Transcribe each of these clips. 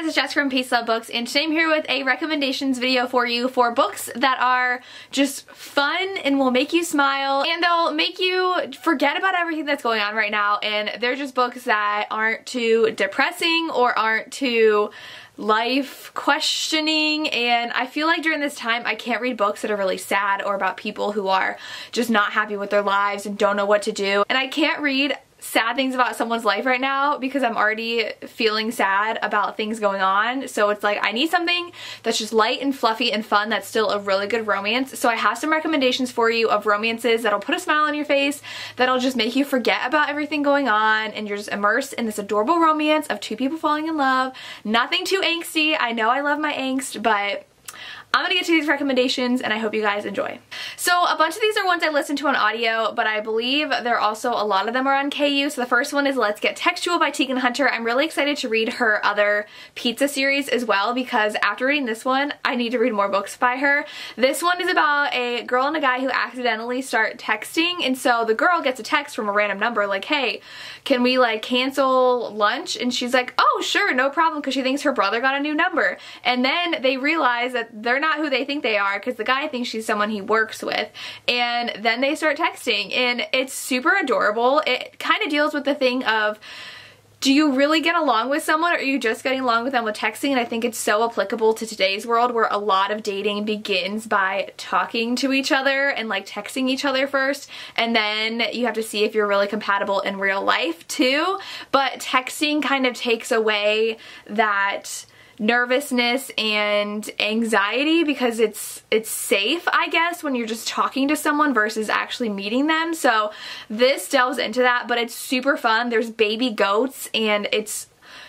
guys, it's Jessica from Peace Love Books, and today I'm here with a recommendations video for you for books that are just fun and will make you smile and they'll make you forget about everything that's going on right now, and they're just books that aren't too depressing or aren't too life questioning. And I feel like during this time I can't read books that are really sad or about people who are just not happy with their lives and don't know what to do, and I can't read sad things about someone's life right now because I'm already feeling sad about things going on. So it's like I need something that's just light and fluffy and fun that's still a really good romance. So I have some recommendations for you of romances that'll put a smile on your face, that'll just make you forget about everything going on, and you're just immersed in this adorable romance of two people falling in love. Nothing too angsty. I know I love my angst, but I'm gonna get to these recommendations and I hope you guys enjoy. So a bunch of these are ones I listened to on audio, but I believe they're also, a lot of them are on KU. So the first one is Let's Get Textual by Tegan Hunter. I'm really excited to read her other pizza series as well, because after reading this one, I need to read more books by her. This one is about a girl and a guy who accidentally start texting, and so the girl gets a text from a random number like, hey, can we like cancel lunch? And she's like, oh sure, no problem, because she thinks her brother got a new number. And then they realize that they're not who they think they are, because the guy thinks she's someone he works with, and then they start texting, and it's super adorable. It kind of deals with the thing of, do you really get along with someone, or are you just getting along with them with texting? And I think it's so applicable to today's world, where a lot of dating begins by talking to each other and like texting each other first, and then you have to see if you're really compatible in real life too. But texting kind of takes away that nervousness and anxiety, because it's safe, I guess, when you're just talking to someone versus actually meeting them. So this delves into that, but it's super fun. There's baby goats and it's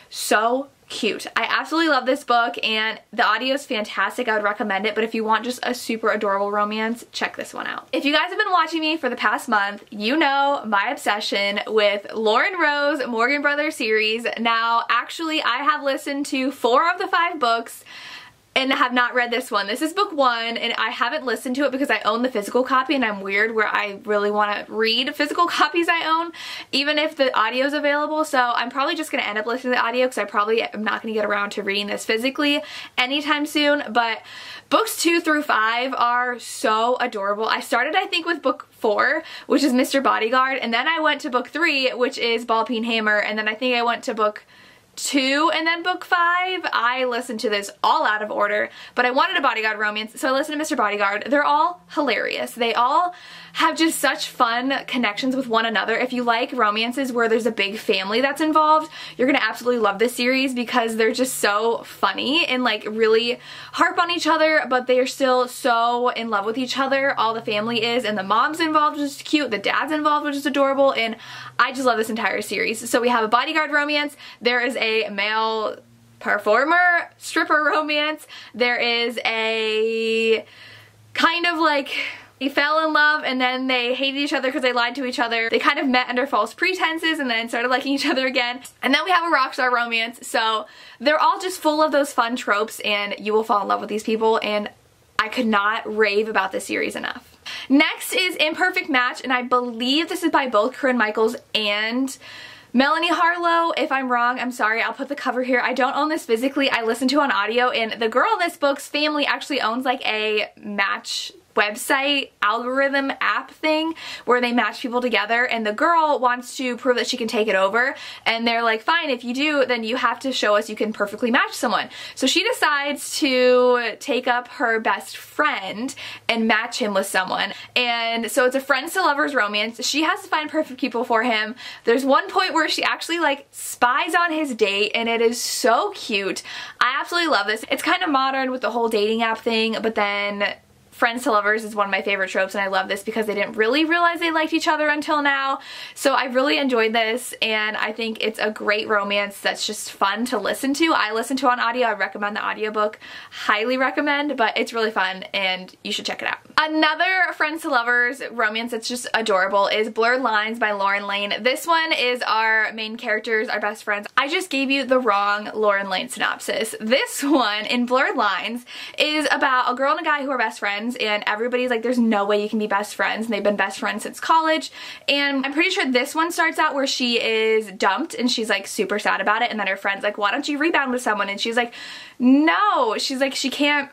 so cute. I absolutely love this book, and the audio is fantastic. I would recommend it, but if you want just a super adorable romance, check this one out. If you guys have been watching me for the past month, you know my obsession with Lauren Rowe's Morgan Brothers series. Now, actually, I have listened to 4 of the 5 books and have not read this one. This is book 1, and I haven't listened to it because I own the physical copy, and I'm weird where I really want to read physical copies I own, even if the audio is available. So I'm probably just going to end up listening to the audio because I probably am not going to get around to reading this physically anytime soon. But books 2 through 5 are so adorable. I started, I think, with book 4, which is Mr. Bodyguard, and then I went to book 3, which is Ball Peen Hammer, and then I think I went to book 2 and then book 5. I listened to this all out of order, but I wanted a bodyguard romance, so I listened to Mr. Bodyguard. They're all hilarious. They all have just such fun connections with one another. If you like romances where there's a big family that's involved, you're gonna absolutely love this series, because they're just so funny and like really harp on each other, but they are still so in love with each other. All the family is, and the mom's involved, which is cute, the dad's involved, which is adorable, and I just love this entire series. So we have a bodyguard romance, there is a male performer stripper romance, there is a kind of like they fell in love and then they hated each other because they lied to each other. They kind of met under false pretenses and then started liking each other again. And then we have a rock star romance. So they're all just full of those fun tropes, and you will fall in love with these people, and I could not rave about this series enough. Next is Imperfect Match, and I believe this is by both Corinne Michaels and Melanie Harlow. If I'm wrong, I'm sorry. I'll put the cover here. I don't own this physically. I listened to it on audio, and the girl in this book's family actually owns like a match website algorithm app thing where they match people together, and the girl wants to prove that she can take it over, and they're like, fine, if you do, then you have to show us you can perfectly match someone. So she decides to take up her best friend and match him with someone, and so it's a friends to lovers romance. She has to find perfect people for him. There's one point where she actually like spies on his date, and it is so cute. I absolutely love this. It's kind of modern with the whole dating app thing, but then friends to lovers is one of my favorite tropes, and I love this because they didn't really realize they liked each other until now. So I really enjoyed this, and I think it's a great romance that's just fun to listen to. I listened to it on audio. I recommend the audiobook. Highly recommend, but it's really fun and you should check it out. Another friends to lovers romance that's just adorable is Blurred Lines by Lauren Lane. This one is our main characters, our best friends. I just gave you the wrong Lauren Lane synopsis. This one in Blurred Lines is about a girl and a guy who are best friends, friends, and everybody's like, there's no way you can be best friends, and they've been best friends since college. And I'm pretty sure this one starts out where she is dumped and she's like super sad about it, and then her friend's like, why don't you rebound with someone? And she's like, no. She's like, she can't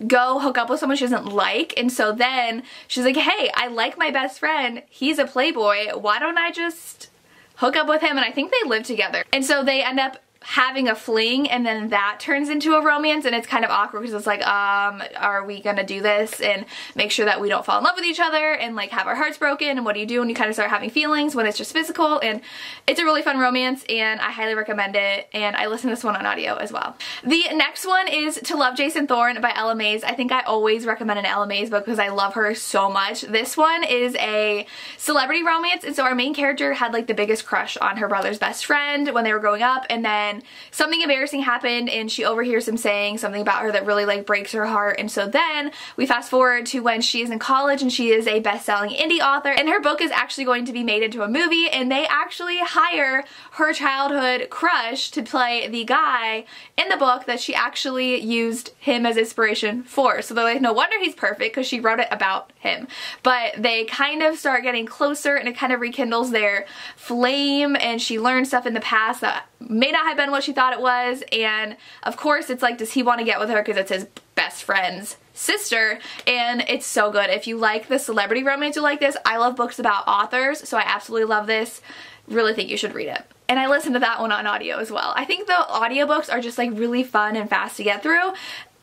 go hook up with someone she doesn't like. And so then she's like, hey, I like my best friend, he's a playboy, why don't I just hook up with him? And I think they live together, and so they end up having a fling, and then that turns into a romance, and it's kind of awkward because it's like, are we gonna do this and make sure that we don't fall in love with each other and like have our hearts broken? And what do you do when you kind of start having feelings when it's just physical? And it's a really fun romance, and I highly recommend it, and I listened to this one on audio as well. The next one is To Love Jason Thorne by Ella Mays. I think I always recommend an Ella Mays book because I love her so much. This one is a celebrity romance, and so our main character had like the biggest crush on her brother's best friend when they were growing up, and then something embarrassing happened and she overhears him saying something about her that really like breaks her heart. And so then we fast forward to when she is in college and she is a best-selling indie author, and her book is actually going to be made into a movie, and they actually hire her childhood crush to play the guy in the book that she actually used him as inspiration for. So they're like, no wonder he's perfect because she wrote it about him. But they kind of start getting closer, and it kind of rekindles their flame, and she learned stuff in the past that may not have been what she thought it was. And of course it's like, does he want to get with her because it's his best friend's sister? And it's so good. If you like the celebrity romance, you like this. I love books about authors, so I absolutely love this. Really think you should read it. And I listened to that one on audio as well. I think the audiobooks are just like really fun and fast to get through,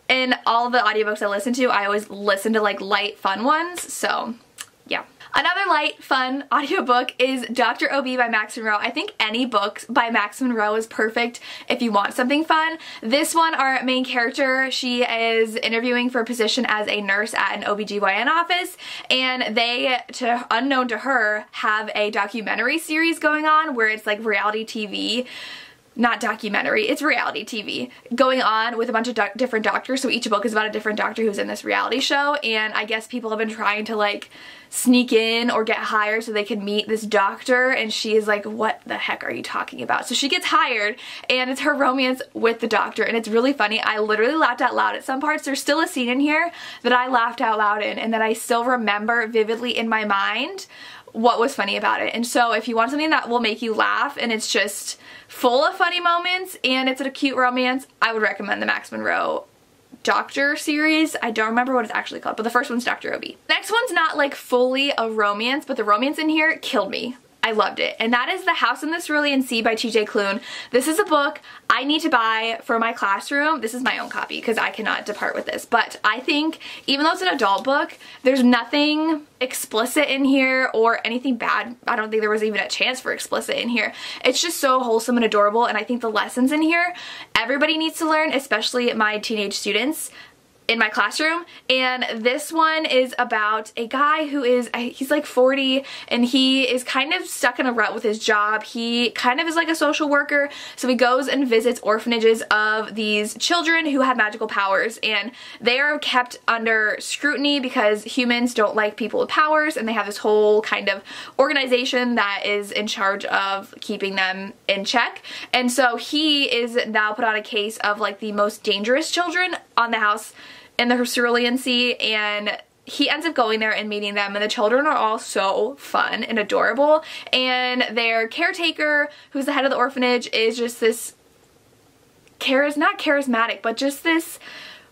and all of the audiobooks I listen to, I always listen to like light fun ones, so yeah. Another light, fun audiobook is Dr. O.B. by Max Monroe. I think any book by Max Monroe is perfect if you want something fun. This one, our main character, she is interviewing for a position as a nurse at an OBGYN office, and they, unknown to her, have a documentary series going on where it's like reality TV. Not documentary, it's reality TV going on with a bunch of different doctors. So each book is about a different doctor who's in this reality show, and I guess people have been trying to like sneak in or get hired so they can meet this doctor, and she is like, what the heck are you talking about? So she gets hired, and it's her romance with the doctor, and it's really funny. I literally laughed out loud at some parts. There's still a scene in here that I laughed out loud in, and that I still remember vividly in my mind what was funny about it. And so if you want something that will make you laugh and it's just full of funny moments and it's a cute romance, I would recommend the Max Monroe Doctor series. I don't remember what it's actually called, but the first one's Dr. O.B. Next one's not like fully a romance, but the romance in here killed me. I loved it. And that is The House in the Cerulean Sea by T.J. Klune. This is a book I need to buy for my classroom. This is my own copy because I cannot depart with this. But I think even though it's an adult book, there's nothing explicit in here or anything bad. I don't think there was even a chance for explicit in here. It's just so wholesome and adorable, and I think the lessons in here everybody needs to learn, especially my teenage students in my classroom. And this one is about a guy who is, he's like 40, and he is kind of stuck in a rut with his job. He kind of is like a social worker, so he goes and visits orphanages of these children who have magical powers, and they are kept under scrutiny because humans don't like people with powers, and they have this whole kind of organization that is in charge of keeping them in check. And so he is now put on a case of like the most dangerous children on the house in the Cerulean Sea, and he ends up going there and meeting them, and the children are all so fun and adorable, and their caretaker, who's the head of the orphanage, is just this not charismatic, but just this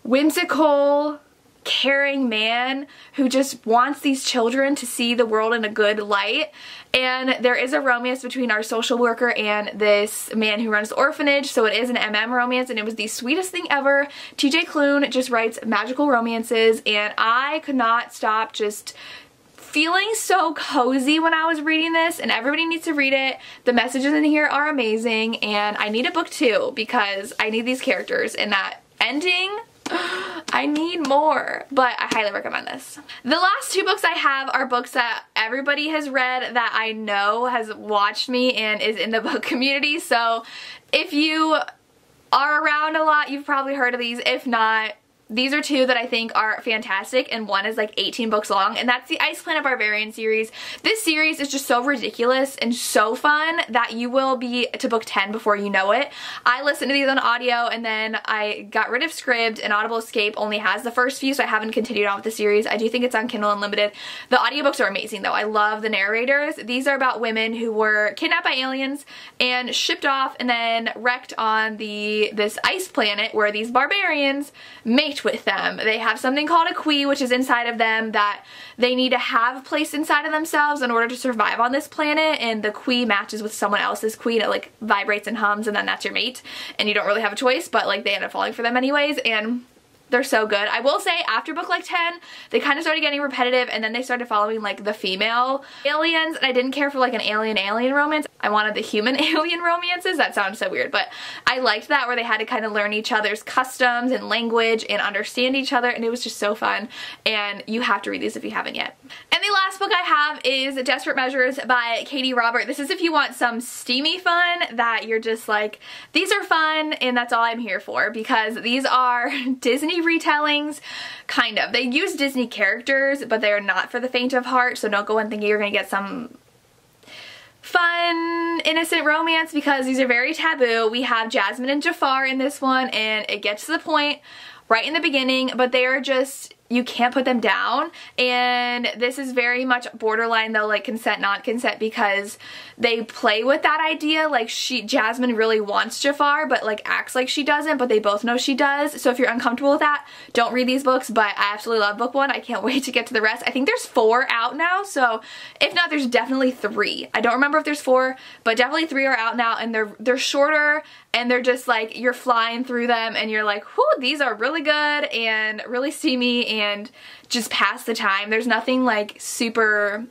whimsical, caring man who just wants these children to see the world in a good light. And there is a romance between our social worker and this man who runs the orphanage, so it is an MM romance, and it was the sweetest thing ever. TJ Klune just writes magical romances, and I could not stop just feeling so cozy when I was reading this, and everybody needs to read it. The messages in here are amazing, and I need a book too because I need these characters, and that ending, I need more, but I highly recommend this. The last two books I have are books that everybody has read that I know has watched me and is in the book community, so if you are around a lot, you've probably heard of these. If not, these are two that I think are fantastic, and one is like 18 books long, and that's the Iceland of Our Burien series. This series is just so ridiculous and so fun that you will be to book 10 before you know it. I listened to these on audio, and then I got rid of Scribd, and Audible Escape only has the first few, so I haven't continued on with the series. I do think it's on Kindle Unlimited. The audiobooks are amazing though. I love the narrators. These are about women who were kidnapped by aliens and shipped off and then wrecked on this ice planet where these barbarians mate with them. They have something called a qui, which is inside of them that they need to have placed inside of themselves in order to survive on this planet, and the qui matches with someone else's qui, and it like vibrates and hums, and then that's your mate, and you don't really have a choice, but like they end up falling for them anyways, and they're so good. I will say after book like 10, they kind of started getting repetitive, and then they started following like the female aliens, and I didn't care for like an alien-alien romance. I wanted the human-alien romances. That sounds so weird, but I liked that where they had to kind of learn each other's customs and language and understand each other, and it was just so fun, and you have to read these if you haven't yet. And the last book I have is Desperate Measures by Katie Robert. This is if you want some steamy fun that you're just like, these are fun, and that's all I'm here for, because these are Disney retellings, kind of. They use Disney characters, but they are not for the faint of heart, so don't go in thinking you're gonna get some fun, innocent romance, because these are very taboo. We have Jasmine and Jafar in this one, and it gets to the point right in the beginning, but they are just, you can't put them down, and this is very much borderline though, like consent, not consent, because they play with that idea, like Jasmine really wants Jafar, but like acts like she doesn't, but they both know she does, so if you're uncomfortable with that, don't read these books, but I absolutely love book 1. I can't wait to get to the rest. I think there's 4 out now, so if not, there's definitely 3. I don't remember if there's 4, but definitely 3 are out now, and they're shorter, and they're just like, you're flying through them, and you're like, whew, these are really good, and really steamy, and just pass the time. There's nothing like super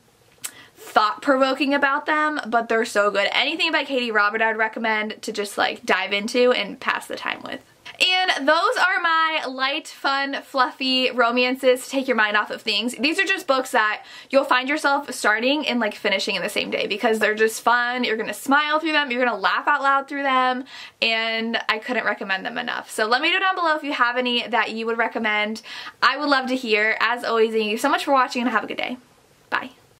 thought-provoking about them, but they're so good. Anything by Katie Robert I would recommend to just like dive into and pass the time with. And those are my light, fun, fluffy romances to take your mind off of things. These are just books that you'll find yourself starting and like finishing in the same day, because they're just fun. You're gonna smile through them, you're gonna laugh out loud through them, and I couldn't recommend them enough. So let me know down below if you have any that you would recommend. I would love to hear. As always, thank you so much for watching, and have a good day. Bye.